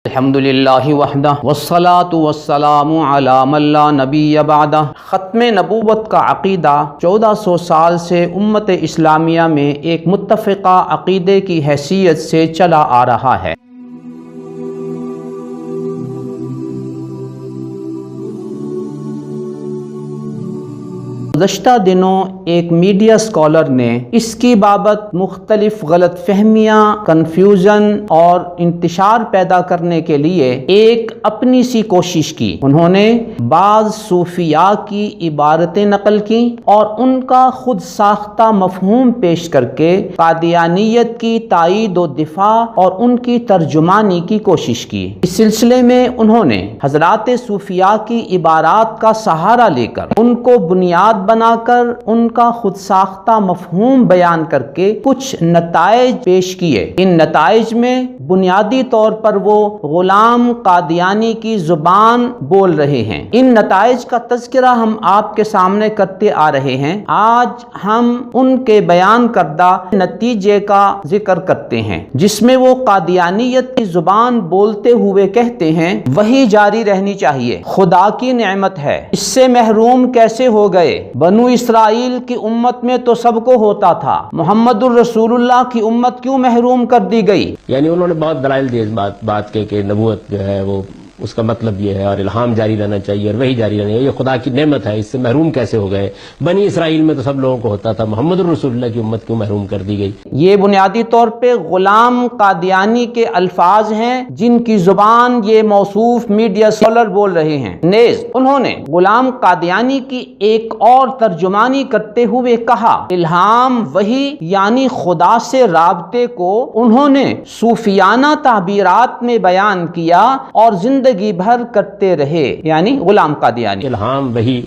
الحمدللہ وحدہ والصلاة والسلام علی من لا نبی بعدہ۔ ختم نبوت کا عقیدہ 1400 سال سے امت اسلامیہ میں ایک متفقہ عقیدے کی حیثیت سے چلا آ رہا ہے۔ گزشتہ دنوں ایک میڈیا اسکالر نے اس کی بابت مختلف غلط فہمیاں، کنفیوژن اور انتشار پیدا کرنے کے لیے ایک اپنی سی کوشش کی۔ انہوں نے بعض صوفیاء کی عبارتیں نقل کی اور ان کا خود ساختہ مفہوم پیش کر کے قادیانیت کی تائید و دفاع اور ان کی ترجمانی کی کوشش کی۔ اس سلسلے میں انہوں نے حضرات صوفیاء کی عبارات کا سہارا لے کر ان کو بنیاد بنا کر ان کا خود ساختہ مفہوم بیان کر کے کچھ نتائج پیش کیے۔ ان نتائج میں بنیادی طور پر وہ غلام قادیانی کی زبان بول رہے ہیں۔ ان نتائج کا تذکرہ ہم آپ کے سامنے کرتے آ رہے ہیں۔ آج ہم ان کے بیان کردہ نتیجے کا ذکر کرتے ہیں، جس میں وہ قادیانیت کی زبان بولتے ہوئے کہتے ہیں وہی جاری رہنی چاہیے، خدا کی نعمت ہے، اس سے محروم کیسے ہو گئے؟ بنو اسرائیل کی امت میں تو سب کو ہوتا تھا، محمد الرسول اللہ کی امت کیوں محروم کر دی گئی؟ یعنی انہوں نے بہت دلائل دیے اس بات کے کہ نبوت جو ہے وہ اس کا مطلب یہ ہے اور الہام جاری رہنا چاہیے اور وہی جاری رہنا چاہیے، یہ خدا کی نعمت ہے، اس سے محروم کیسے ہو گئے؟ بنی اسرائیل میں تو سب لوگوں کو ہوتا تھا، محمد الرسول اللہ کی امت کیوں محروم کر دی گئی؟ یہ بنیادی طور پہ غلام قادیانی کے الفاظ ہیں جن کی زبان یہ موصوف میڈیا اسکالر بول رہے ہیں۔ نیز انہوں نے غلام قادیانی کی ایک اور ترجمانی کرتے ہوئے کہا الہام وہی یعنی خدا سے رابطے کو انہوں نے صوفیانہ تعبیرات میں بیان کیا اور زندگی بھر کرتے رہے، یعنی غلام قادیانی۔ الہام وہی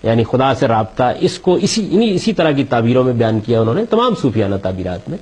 یعنی خدا سے رابطہ، اس کو اسی طرح کی تعبیروں میں بیان کیا انہوں نے، تمام صوفیانہ تعبیرات میں،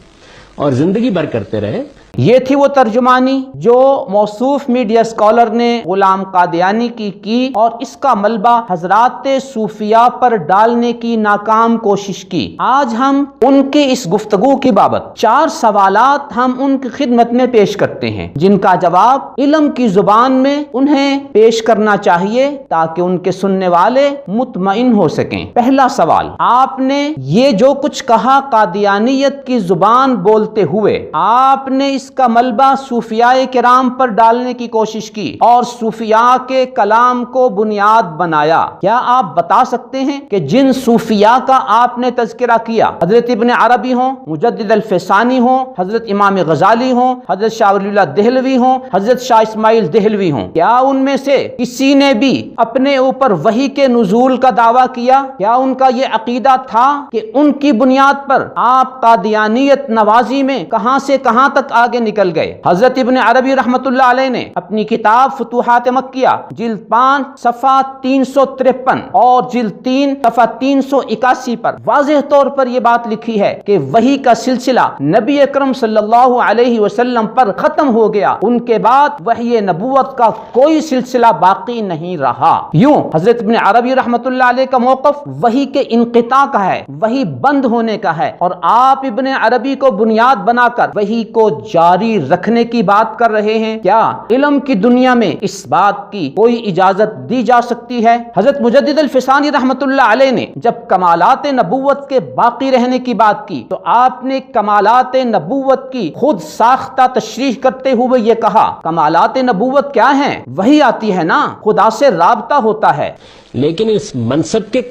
اور زندگی بھر کرتے رہے۔ یہ تھی وہ ترجمانی جو موصوف میڈیا اسکالر نے غلام قادیانی کی اور اس کا ملبہ حضرات صوفیاء پر ڈالنے کی ناکام کوشش کی۔ آج ہم ان کے اس گفتگو کی بابت 4 سوالات ہم ان کی خدمت میں پیش کرتے ہیں، جن کا جواب علم کی زبان میں انہیں پیش کرنا چاہیے تاکہ ان کے سننے والے مطمئن ہو سکیں۔ پہلا سوال، آپ نے یہ جو کچھ کہا قادیانیت کی زبان بولتے ہوئے، آپ نے اس کا ملبہ صوفیاء کرام پر ڈالنے کی کوشش کی اور صوفیاء کے کلام کو بنیاد بنایا۔ کیا آپ بتا سکتے ہیں کہ جن صوفیاء کا آپ نے تذکرہ کیا، حضرت ابن عربی ہوں، مجدد الفسانی ہوں، حضرت امام غزالی ہوں، حضرت شاہ ولی اللہ دہلوی ہوں، حضرت شاہ اسماعیل دہلوی ہوں، کیا ان میں سے کسی نے بھی اپنے اوپر وحی کے نزول کا دعویٰ کیا؟ کیا ان کا یہ عقیدہ تھا کہ ان کی بنیاد پر آپ قادیانیت نوازی میں کہاں سے کہاں تک آگے نکل گئے؟ حضرت ابن عربی رحمت اللہ علیہ نے اپنی کتاب فتوحات مکیہ جلد 5 صفحہ 353 اور جلد 3 صفحہ 381 پر واضح طور پر یہ بات لکھی ہے کہ وحی کا سلسلہ نبی اکرم صلی اللہ علیہ وسلم پر ختم ہو گیا، ان کے بعد وحی نبوت کا کوئی سلسلہ باقی نہیں رہا۔ یوں حضرت ابن عربی رحمت اللہ علیہ کا موقف وحی کے انقطاع کا ہے، وحی بند ہونے کا ہے، اور آپ ابن عربی کو بنیاد بنا کر وحی کو جاری رکھنے کی بات کر رہے ہیں۔ کیا علم کی دنیا میں اس بات کی کوئی اجازت دی جا سکتی ہے؟ حضرت مجدد الفسانی رحمت اللہ علیہ نے جب کمالات نبوت کے باقی رہنے کی بات کی تو آپ نے کمالات نبوت کی خود ساختہ تشریح کرتے ہوئے یہ کہا کمالات نبوت کیا ہیں؟ وہی آتی ہے نا، خدا سے رابطہ ہوتا ہے۔ لیکن اس منصب کے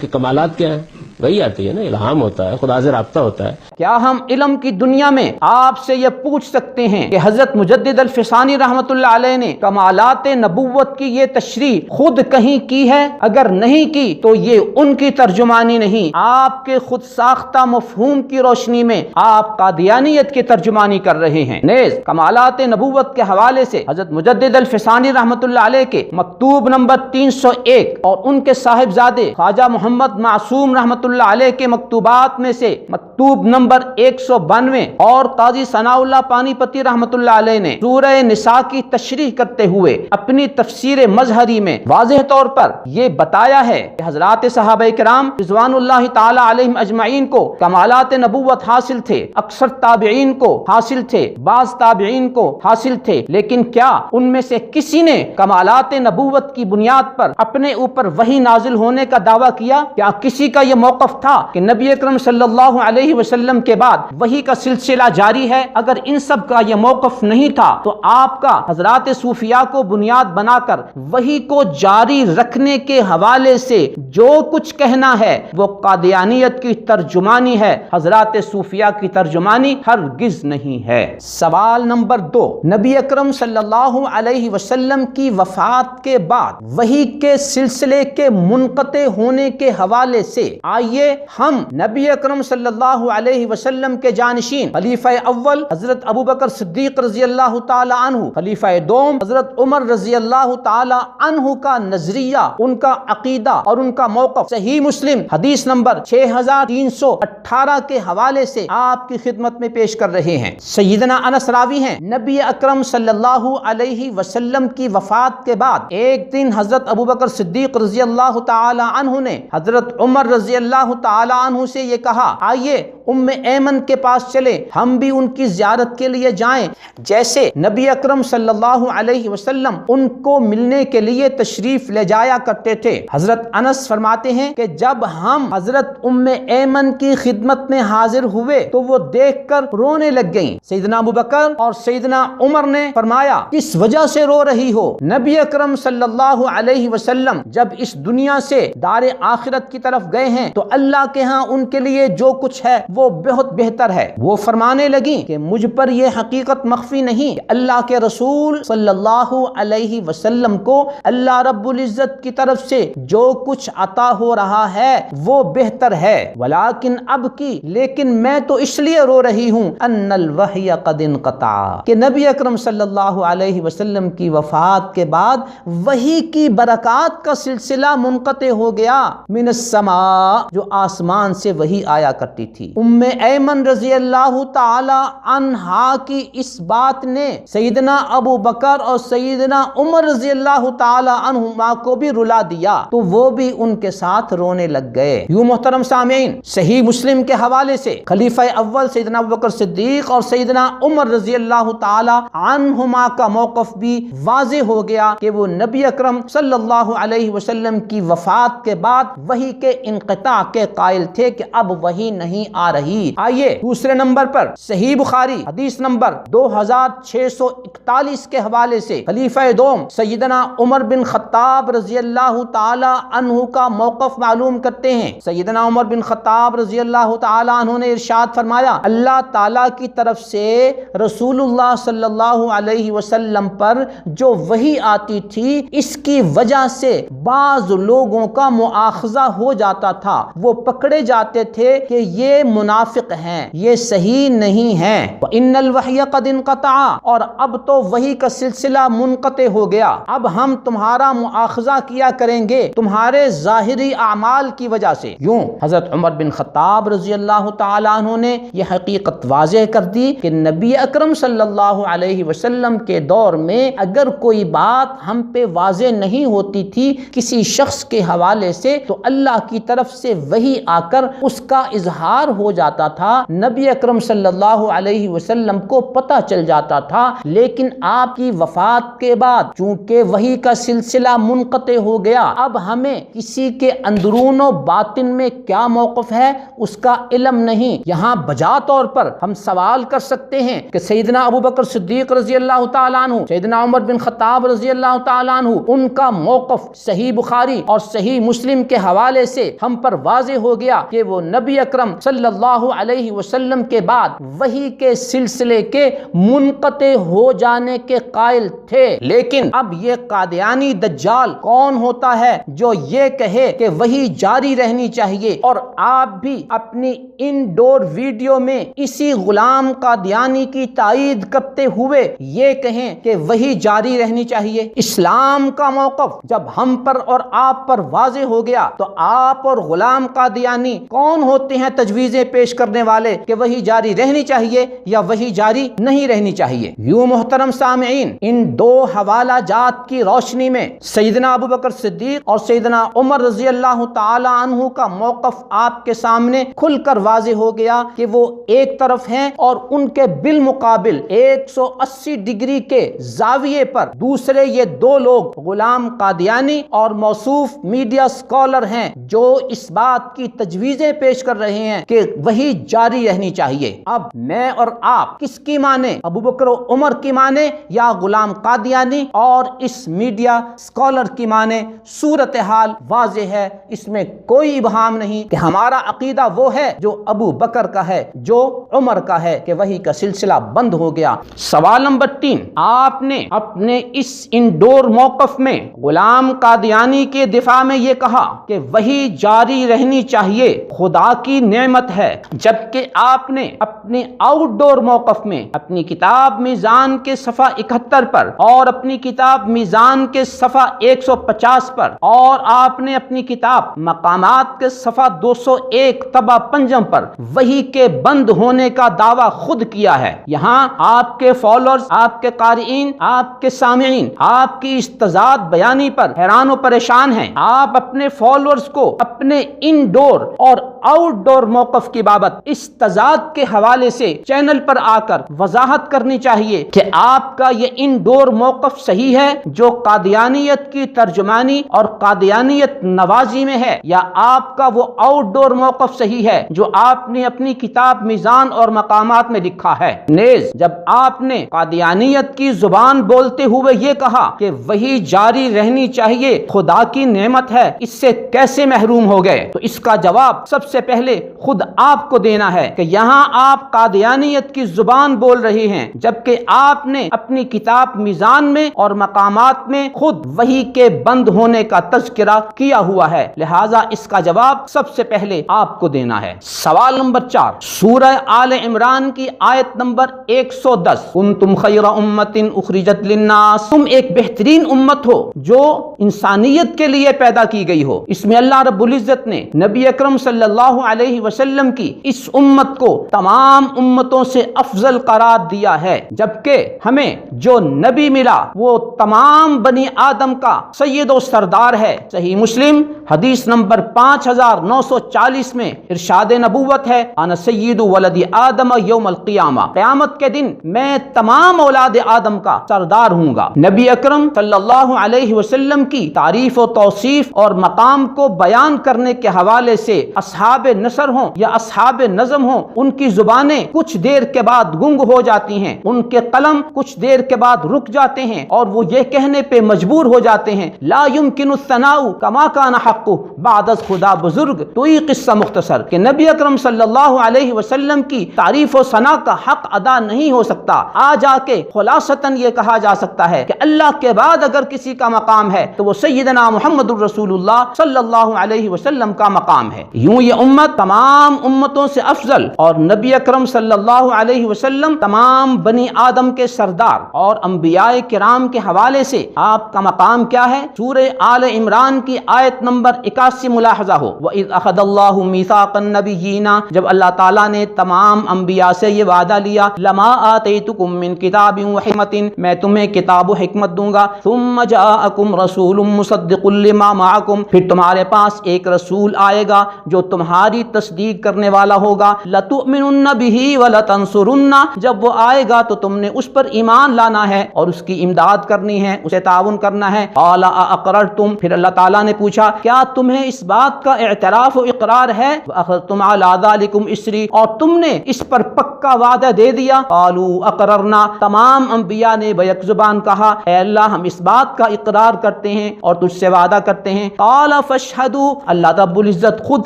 کمالات کیا ہیں؟ وہی آتی ہے نا، الہام ہوتا ہے، خدا سے رابطہ ہوتا ہے۔ کیا ہم علم کی دنیا میں آپ سے یہ پوچھ سکتے ہیں کہ حضرت مجدد الفسانی رحمت اللہ علیہ نے کمالات نبوت کی یہ تشریح خود کہیں کی ہے؟ اگر نہیں کی تو یہ ان کی ترجمانی نہیں، آپ کے خود ساختہ مفہوم کی روشنی میں آپ قادیانیت کی ترجمانی کر رہے ہیں۔ نیز کمالات نبوت کے حوالے سے حضرت مجدد الفسانی رحمت اللہ علیہ کے مکتوب نمبر 301 اور ان کے صاحبزادے خواجہ محمد معصوم رحمۃ اللہ علیہ کے مکتوبات میں سے مکتوب نمبر 192 اور قاضی ثناء اللہ پانی پتی رحمۃ اللہ علیہ نے سورہ نساء کی تشریح کرتے ہوئے اپنی تفسیر مظہری میں واضح طور پر یہ بتایا ہے کہ حضرات صحابہ کرام رضوان اللہ تعالی علیہم اجمعین کو کمالات نبوت حاصل تھے، اکثر تابعین کو حاصل تھے، بعض تابعین کو حاصل تھے، لیکن کیا ان میں سے کسی نے کمالات نبوت کی بنیاد پر اپنے اوپر وحی نازل ہونے کا دعویٰ کیا؟ کیا کسی کا یہ موقف تھا کہ نبی اکرم صلی اللہ علیہ وسلم کے بعد وحی کا سلسلہ جاری ہے؟ اگر ان سب کا یہ موقف نہیں تھا تو آپ کا حضرات صوفیاء کو بنیاد بنا کر وحی کو جاری رکھنے کے حوالے سے جو کچھ کہنا ہے وہ قادیانیت کی ترجمانی ہے، حضرات صوفیاء کی ترجمانی ہرگز نہیں ہے۔ سوال نمبر 2، نبی اکرم صلی اللہ علیہ وسلم کی وفات کے بعد وحی کے سلسلے کے منقطع ہونے کے حوالے سے آئیے ہم نبی اکرم صلی اللہ علیہ وسلم کے جانشین خلیفہ اول حضرت ابوبکر صدیق رضی اللہ تعالی عنہ، خلیفہ دوم حضرت عمر رضی اللہ تعالی عنہ کا نظریہ، ان کا عقیدہ اور ان کا موقف صحیح مسلم حدیث نمبر 6318 کے حوالے سے آپ کی خدمت میں پیش کر رہے ہیں۔ سیدنا انس راوی ہیں، نبی اکرم صلی اللہ علیہ وسلم کی وفات کے بعد ایک دن حضرت ابوبکر صدیق رضی اللہ تعالی عنہ نے حضرت عمر رضی اللہ تعالی عنہ سے یہ کہا، آئیے ام ایمن کے پاس چلے، ہم بھی ان کی زیارت کے لیے جائیں، جیسے نبی اکرم صلی اللہ علیہ وسلم ان کو ملنے کے لیے تشریف لے جایا کرتے تھے۔ حضرت انس فرماتے ہیں کہ جب ہم حضرت ام ایمن کی خدمت میں حاضر ہوئے تو وہ دیکھ کر رونے لگ گئیں۔ سیدنا ابوبکر اور سیدنا عمر نے فرمایا، کس وجہ سے رو رہی ہو؟ نبی اکرم صلی اللہ علیہ وسلم جب اس دنیا سے دار آخرت کی طرف گئے ہیں تو اللہ کے ہاں ان کے لیے جو کچھ ہے وہ بہت بہتر ہے۔ وہ فرمانے لگیں کہ مجھ پر یہ حقیقت مخفی نہیں کہ اللہ کے رسول صلی اللہ علیہ وسلم کو اللہ رب العزت کی طرف سے جو کچھ عطا ہو رہا ہے وہ بہتر ہے، ولیکن اب کی، لیکن میں تو اس لیے رو رہی ہوں ان الوحی قد انقطع، کہ نبی اکرم صلی اللہ علیہ وسلم کی وفات کے بعد وحی کی برکات کا سلسلہ منقطع ہو گیا۔ من السماء، جو آسمان سے وحی آیا کرتی تھی۔ ام ایمن رضی اللہ تعالی عنہا کی اس بات نے سیدنا ابو بکر اور سیدنا عمر رضی اللہ تعالی عنہما کو بھی رلا دیا تو وہ بھی ان کے ساتھ رونے لگ گئے۔ یوں محترم سامعین، صحیح مسلم کے حوالے سے خلیفہ اول سیدنا ابوبکر صدیق اور سیدنا عمر رضی اللہ تعالی عنہما کا موقف بھی واضح ہو گیا کہ وہ نبی اکرم صلی اللہ علیہ وسلم کی وفات کے بعد وحی کے انقطاع کے قائل تھے کہ اب وحی نہیں آ رہی۔ آئیے دوسرے نمبر پر صحیح بخاری حدیث نمبر 2641 کے حوالے سے خلیفہ دوم سیدنا عمر بن خطاب رضی اللہ تعالی عنہ کا موقف معلوم کرتے ہیں۔ سیدنا عمر بن خطاب رضی اللہ تعالی عنہ نے ارشاد فرمایا، اللہ تعالی کی طرف سے رسول اللہ صلی اللہ علیہ وسلم پر جو وحی آتی تھی اس کی وجہ سے بعض لوگوں کا مؤاخذہ ہو جاتا تھا، وہ پکڑے جاتے تھے کہ یہ منافق ہیں، یہ صحیح نہیں ہیں۔ وَإِنَّ الْوَحْيَ قَدْ انْقَطَعَ، اور اب تو وحی کا سلسلہ منقطع ہو گیا، اب ہم تمہارا مؤاخذہ کیا کریں گے تمہارے ظاہری اعمال کی وجہ سے۔ یوں حضرت عمر بن خطاب رضی اللہ تعالی عنہ نے یہ حقیقت واضح کر دی کہ نبی اکرم صلی اللہ علیہ وسلم کے دور میں اگر کوئی بات ہم پہ واضح نہیں ہوتی تھی کسی شخص کے حوالے سے تو اللہ کی طرف سے وحی آ کر اس کا اظہار ہو جاتا تھا، نبی اکرم صلی اللہ علیہ وسلم کو پتہ چل جاتا تھا۔ لیکن آپ کی وفات کے بعد چونکہ وحی کا سلسلہ منقطع ہو گیا، اب ہمیں کسی کے اندرون و باطن میں کیا موقف ہے اس کا علم نہیں۔ یہاں بجا طور پر ہم سوال کر سکتے ہیں کہ سیدنا ابوبکر صدیق رضی اللہ تعالیٰ عنہ، سیدنا عمر بن خطاب رضی اللہ تعالیٰ عنہ، ان کا موقف صحیح بخاری اور صحیح مسلم کے حوالے سے ہم پر واضح ہو گیا کہ وہ نبی اکرم صلی اللہ علیہ وسلم کے بعد وحی کے سلسلے کے منقطع ہو جانے کے قائل تھے۔ لیکن اب یہ قادیانی دجال کون ہوتا ہے جو یہ کہے کہ وحی جاری رہنی چاہیے، اور آپ بھی اپنی انڈور ویڈیو میں اسی غلام قادیانی کی تائید کرتے ہوئے یہ کہیں کہ وحی جاری رہنی چاہیے۔ اسلام کا موقف جب ہم پر اور آپ پر واضح ہو گیا تو آپ اور غلام قادیانی کون ہوتے ہیں تجویزیں پیش کرنے والے کہ وہی جاری رہنی چاہیے یا وہی جاری نہیں رہنی چاہیے؟ یوں محترم سامعین، ان دو حوالہ جات کی روشنی میں سیدنا ابو بکر صدیق اور سیدنا عمر رضی اللہ تعالی عنہ کا موقف آپ کے سامنے کھل کر واضح ہو گیا کہ وہ ایک طرف ہیں اور ان کے بالمقابل 180 ڈگری کے زاویے پر دوسرے یہ دو لوگ غلام قادیانی اور موصوف میڈیا سکولر ہیں جو اس بات کی تجویزیں پیش کر رہے ہیں کہ وہی جاری رہنی چاہیے۔ اب میں اور آپ کس کی مانے؟ ابو بکر و عمر کی مانے یا غلام قادیانی اور اس میڈیا سکولر کی مانے؟ صورتحال واضح ہے، اس میں کوئی ابہام نہیں کہ ہمارا عقیدہ وہ ہے جو ابو بکر کا ہے، جو عمر کا ہے، کہ وہی کا سلسلہ بند ہو گیا۔ سوال نمبر 3، آپ نے اپنے اس انڈور موقف میں غلام قادیانی کے دفاع میں یہ کہا کہ وہی جاری رہنی چاہیے، خدا کی نعمت ہے، جبکہ آپ نے اپنے آؤٹ ڈور موقف میں اپنی کتاب میزان کے صفحہ 71 پر اور اپنی کتاب میزان کے صفحہ 150 پر اور آپ نے اپنی کتاب مقامات کے صفحہ 201 طبع پنجم پر وحی کے بند ہونے کا دعویٰ خود کیا ہے۔ یہاں آپ کے فالوورز، آپ کے قارئین، آپ کے سامعین آپ کی اس تضاد بیانی پر حیران و پریشان ہیں۔ آپ اپنے فالوورز کو اپنے انڈور اور آؤٹ ڈور موقف کی بابت اس تضاد کے حوالے سے چینل پر آ کر وضاحت کرنی چاہیے کہ آپ کا یہ انڈور موقف صحیح ہے جو قادیانیت کی ترجمانی اور قادیانیت نوازی میں ہے، یا آپ کا وہ آؤٹ ڈور موقف صحیح ہے جو آپ نے اپنی کتاب میزان اور مقامات میں لکھا ہے۔ نیز جب آپ نے قادیانیت کی زبان بولتے ہوئے یہ کہا کہ وہی جاری رہنی چاہیے، خدا کی نعمت ہے، اس سے کیسے محروم ہو گئے؟ تو اس کا جواب سب سے پہلے خود آپ کو دینا ہے کہ یہاں آپ قادیانیت کی زبان بول رہے ہیں جبکہ آپ نے اپنی کتاب میزان میں اور مقامات میں خود وحی کے بند ہونے کا تذکرہ کیا ہوا ہے، لہٰذا اس کا جواب سب سے پہلے آپ کو دینا ہے۔ سوال نمبر 4، سورہ آل عمران کی آیت نمبر 110، کنتم خیر امت اخرجت للناس، تم ایک بہترین امت ہو جو انسانیت کے لیے پیدا کی گئی ہو۔ اس میں اللہ رب العزت نے نبی اکرم صلی اللہ علیہ وسلم کی اس امت کو تمام امتوں سے افضل قرار دیا ہے، جبکہ ہمیں جو نبی ملا وہ تمام بنی آدم کا سید و سردار ہے۔ صحیح مسلم حدیث نمبر 5940 میں ارشاد نبوت ہے، انا سید ولد آدم یوم القیامہ، قیامت کے دن میں تمام اولاد آدم کا سردار ہوں گا۔ نبی اکرم صلی اللہ علیہ وسلم کی تعریف و توصیف اور مقام کو بیان کرنے کے حوالے سے اصحاب نثر ہوں یا اصحاب نظم ہوں، ان کی زبانیں کچھ دیر کے بعد گنگ ہو جاتی ہیں، ان کے قلم کچھ دیر کے بعد رک جاتے ہیں اور وہ یہ کہنے پہ مجبور ہو جاتے ہیں، لا يمكن الثناء كما كان حق بعد از خدا بزرگ، تو یہ قصہ مختصر کہ نبی اکرم صلی اللہ علیہ وسلم کی تعریف و ثنا کا حق ادا نہیں ہو سکتا۔ آ جا کے خلاصتاً یہ کہا جا سکتا ہے کہ اللہ کے بعد اگر کسی کا مقام ہے تو وہ سیدنا محمد الرسول اللہ صلی اللہ علیہ وسلم کا مقام ہے۔ یوں یہ امت تمام امتوں سے افضل اور نبی اکرم صلی اللہ علیہ وسلم تمام بنی آدم کے سردار اور انبیاء کرام کے حوالے سے آپ کا مقام کیا ہے؟ سورہ آل عمران کی آیت نمبر 81 ملاحظہ ہو، وَإِذْ أَخَذَ اللَّهُ مِيثَاقَ النَّبِيِّينَ، جب اللہ تعالیٰ نے تمام انبیاء سے یہ وعدہ لیا، لَمَا آتَيْتُكُم مِّن كِتَابٍ وَحِكْمَةٍ، میں تمہیں کتاب و حکمت دوں گا، ثُمَّ جَاءَكُمْ رَسُولٌ مُصَدِّقٌ لِّمَا مَعَكُمْ، پھر تمہارے پاس ایک رسول آئے گا جو تمہاری تصدیق کرنے والا ہوگا، لَتُؤْمِنُنَّ بِهِ وَلَتَنصُرُنَّ، جب وہ آئے گا تو تم نے اس پر ایمان لانا ہے اور اس کی امداد کرنی ہے، اسے تعاون کرنا ہے۔ قَالَ أَأَقْرَرْتُمْ، پھر اللہ تعالیٰ نے پوچھا کیا تمہیں اس بات کا اعتراف و اقرار ہے؟ وَأَخَذْتُمْ عَلَىٰ ذَلِكُمْ إِصْرِي، اور تم نے اس پر پکا وعدہ دے دیا۔ قَالُوا أَقْرَرْنَا، تمام انبیاء نے بیک زبان کہا اے اللہ ہم اس بات کا اقرار کرتے ہیں اور تجھ سے وعدہ کرتے ہیں۔ قَالَ فَاشْهَدُوا، اللہ رب العزت خود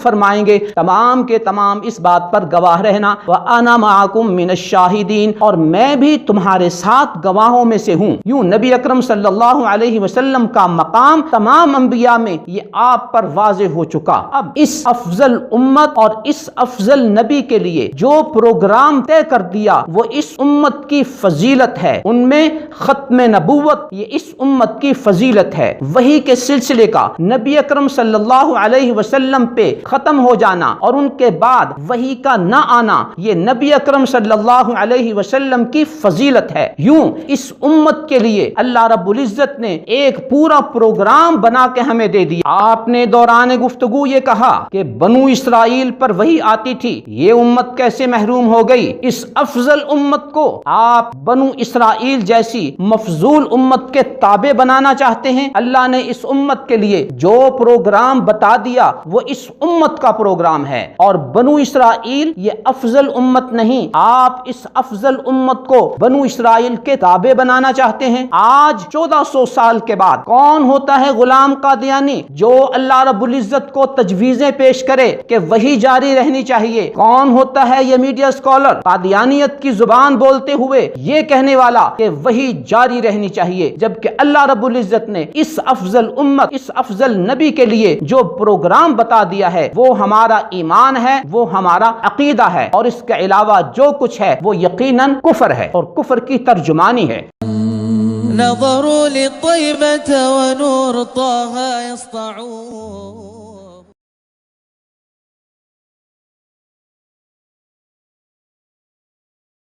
فرمائیں گے تمام کے تمام اس بات پر گواہ رہنا۔ وَأَنَا مَعَكُمْ مِنَ الشَّاهِدِينَ، اور میں بھی تمہارے ساتھ گواہوں میں سے ہوں۔ یوں نبی اکرم صلی اللہ علیہ وسلم کا مقام تمام انبیاء میں یہ آپ پر واضح ہو چکا۔ اب اس افضل امت اور اس افضل نبی کے لیے جو پروگرام طے کر دیا وہ اس امت کی فضیلت ہے، ان میں ختم نبوت یہ اس امت کی فضیلت ہے۔ وحی کے سلسلے کا نبی نبی اکرم صلی اللہ علیہ وسلم پہ ختم ہو جانا اور ان کے بعد وحی کا نہ آنا، یہ نبی اکرم صلی اللہ علیہ وسلم کی فضیلت ہے۔ یوں اس امت کے لیے اللہ رب العزت نے ایک پورا پروگرام بنا کے ہمیں دے دیا۔ آپ نے دوران گفتگو یہ کہا کہ بنو اسرائیل پر وحی آتی تھی، یہ امت کیسے محروم ہو گئی؟ اس افضل امت کو آپ بنو اسرائیل جیسی مفضول امت کے تابع بنانا چاہتے ہیں؟ اللہ نے اس امت کے لیے جو پروگرام بتا دیا وہ اس امت کا پروگرام ہے، اور بنو اسرائیل یہ افضل امت نہیں۔ آپ اس افضل امت کو بنو اسرائیل کے تابع بنانا چاہتے ہیں۔ آج 1400 سال کے بعد کون ہوتا ہے غلام قادیانی جو اللہ رب العزت کو تجویزیں پیش کرے کہ وہی جاری رہنی چاہیے؟ کون ہوتا ہے یہ میڈیا اسکالر قادیانیت کی زبان بولتے ہوئے یہ کہنے والا کہ وہی جاری رہنی چاہیے، جبکہ اللہ رب العزت نے اس افضل امت، اس افضل نبی کے لیے جو پروگرام بتا دیا ہے وہ ہمارا ایمان ہے، وہ ہمارا عقیدہ ہے، اور اس کے علاوہ جو کچھ ہے وہ یقیناً کفر ہے اور کفر کی ترجمانی ہے۔ نظروا للطيبة ونور طه يسطعون